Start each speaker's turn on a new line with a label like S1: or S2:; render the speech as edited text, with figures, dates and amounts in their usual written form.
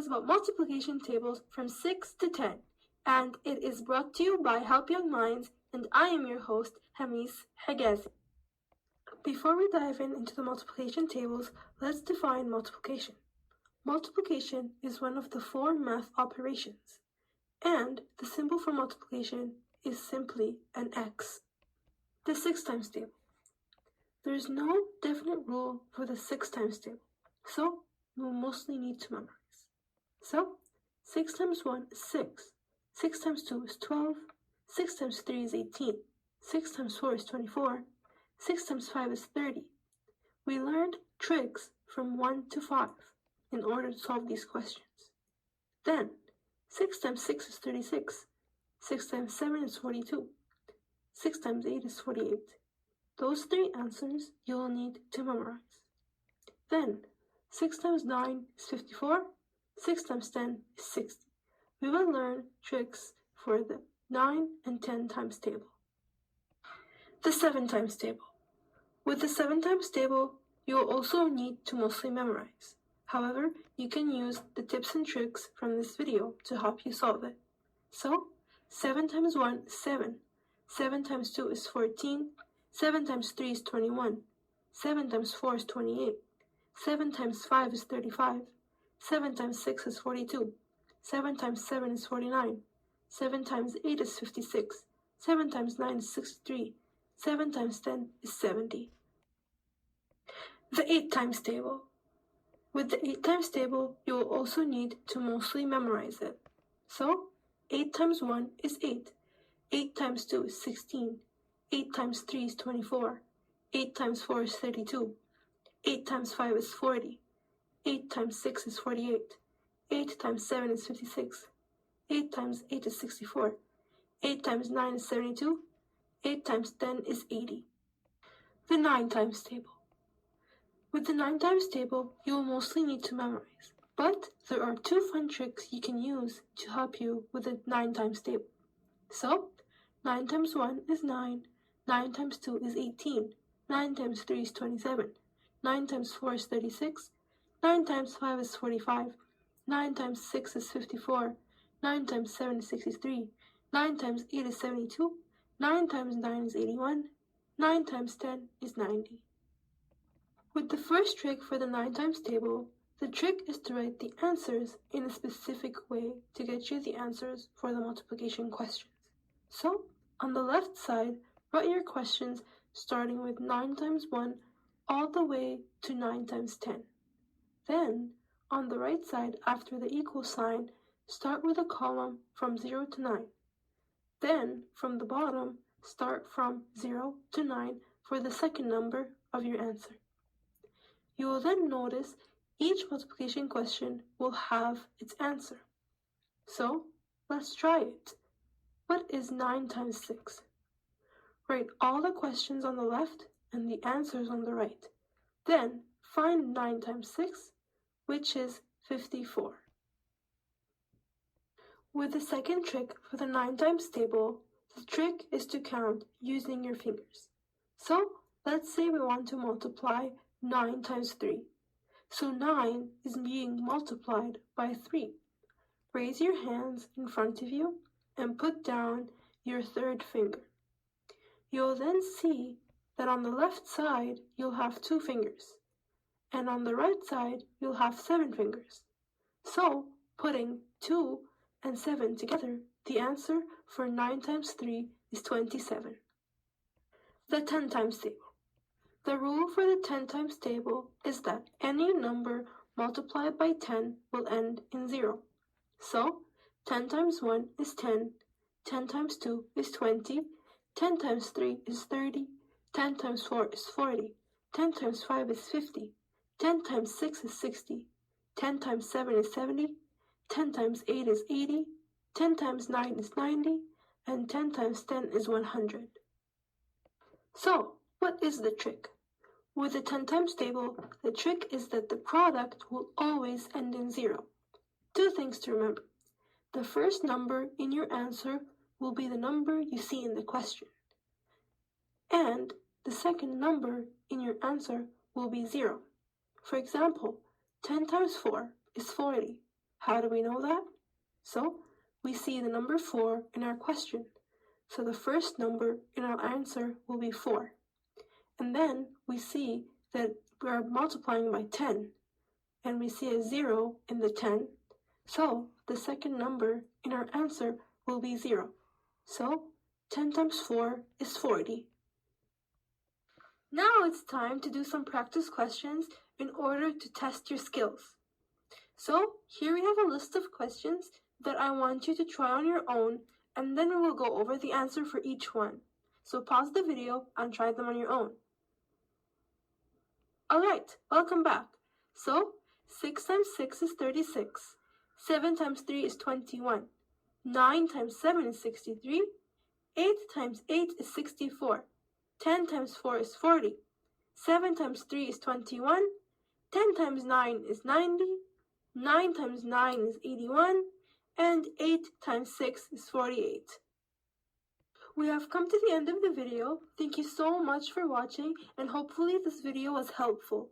S1: about multiplication tables from 6 to 10, and it is brought to you by Help Young Minds, and I am your host, Hamis Hegazi. Before we dive into the multiplication tables, let's define multiplication. Multiplication is one of the 4 math operations, and the symbol for multiplication is simply an X. The 6 times table. There is no definite rule for the 6 times table, so you will mostly need to memorize. So, 6 times 1 is 6, 6 times 2 is 12, 6 times 3 is 18, 6 times 4 is 24, 6 times 5 is 30. We learned tricks from 1 to 5 in order to solve these questions. Then, 6 times 6 is 36, 6 times 7 is 42, 6 times 8 is 48. Those 3 answers you will need to memorize. Then, 6 times 9 is 54, 6 times 10 is 60. We will learn tricks for the 9 and 10 times table. The 7 times table. With the 7 times table, you will also need to mostly memorize. However, you can use the tips and tricks from this video to help you solve it. So, 7 times 1 is 7, 7 times 2 is 14, 7 times 3 is 21, 7 times 4 is 28, 7 times 5 is 35, 7 times 6 is 42, 7 times 7 is 49, 7 times 8 is 56, 7 times 9 is 63, 7 times 10 is 70. The 8 times table. With the 8 times table, you will also need to mostly memorize it. So, 8 times 1 is 8, 8 times 2 is 16, 8 times 3 is 24, 8 times 4 is 32, 8 times 5 is 40, 8 times 6 is 48, 8 times 7 is 56, 8 times 8 is 64, 8 times 9 is 72, 8 times 10 is 80. The 9 times table. With the 9 times table, you will mostly need to memorize, but there are 2 fun tricks you can use to help you with the 9 times table. So, 9 times 1 is 9, 9 times 2 is 18, 9 times 3 is 27, 9 times 4 is 36, 9 times 5 is 45, 9 times 6 is 54, 9 times 7 is 63, 9 times 8 is 72, 9 times 9 is 81, 9 times 10 is 90. With the first trick for the 9 times table, the trick is to write the answers in a specific way to get you the answers for the multiplication questions. So, on the left side, write your questions starting with 9 times 1 all the way to 9 times 10. Then, on the right side, after the equal sign, start with a column from 0 to 9. Then, from the bottom, start from 0 to 9 for the second number of your answer. You will then notice each multiplication question will have its answer. So, let's try it. What is 9 times 6? Write all the questions on the left and the answers on the right. Then, find 9 times 6, which is 54. With the second trick for the 9 times table, the trick is to count using your fingers. So, let's say we want to multiply 9 times 3. So 9 is being multiplied by 3. Raise your hands in front of you and put down your third finger. You'll then see that on the left side you'll have 2 fingers, and on the right side you'll have 7 fingers. So, putting 2 and 7 together, the answer for 9 times 3 is 27. The 10 times table. The rule for the 10 times table is that any number multiplied by 10 will end in 0. So, 10 times 1 is 10, 10 times 2 is 20, 10 times 3 is 30, 10 times 4 is 40, 10 times 5 is 50, 10 times 6 is 60, 10 times 7 is 70, 10 times 8 is 80, 10 times 9 is 90, and 10 times 10 is 100. So, what is the trick? With the 10 times table, the trick is that the product will always end in 0. 2 things to remember. The first number in your answer will be the number you see in the question. And the second number in your answer will be 0. For example, 10 times 4 is 40. How do we know that? So, we see the number 4 in our question. So the first number in our answer will be 4. And then we see that we are multiplying by 10. And we see a 0 in the 10. So the second number in our answer will be 0. So 10 times 4 is 40. Now it's time to do some practice questions in order to test your skills. So here we have a list of questions that I want you to try on your own, and then we will go over the answer for each one. So pause the video and try them on your own. Alright, welcome back. So 6 times 6 is 36. 7 times 3 is 21. 9 times 7 is 63. 8 times 8 is 64. 10 times 4 is 40. 7 times 3 is 21. 10 times 9 is 90. 9 times 9 is 81. And 8 times 6 is 48. We have come to the end of the video. Thank you so much for watching, and hopefully this video was helpful.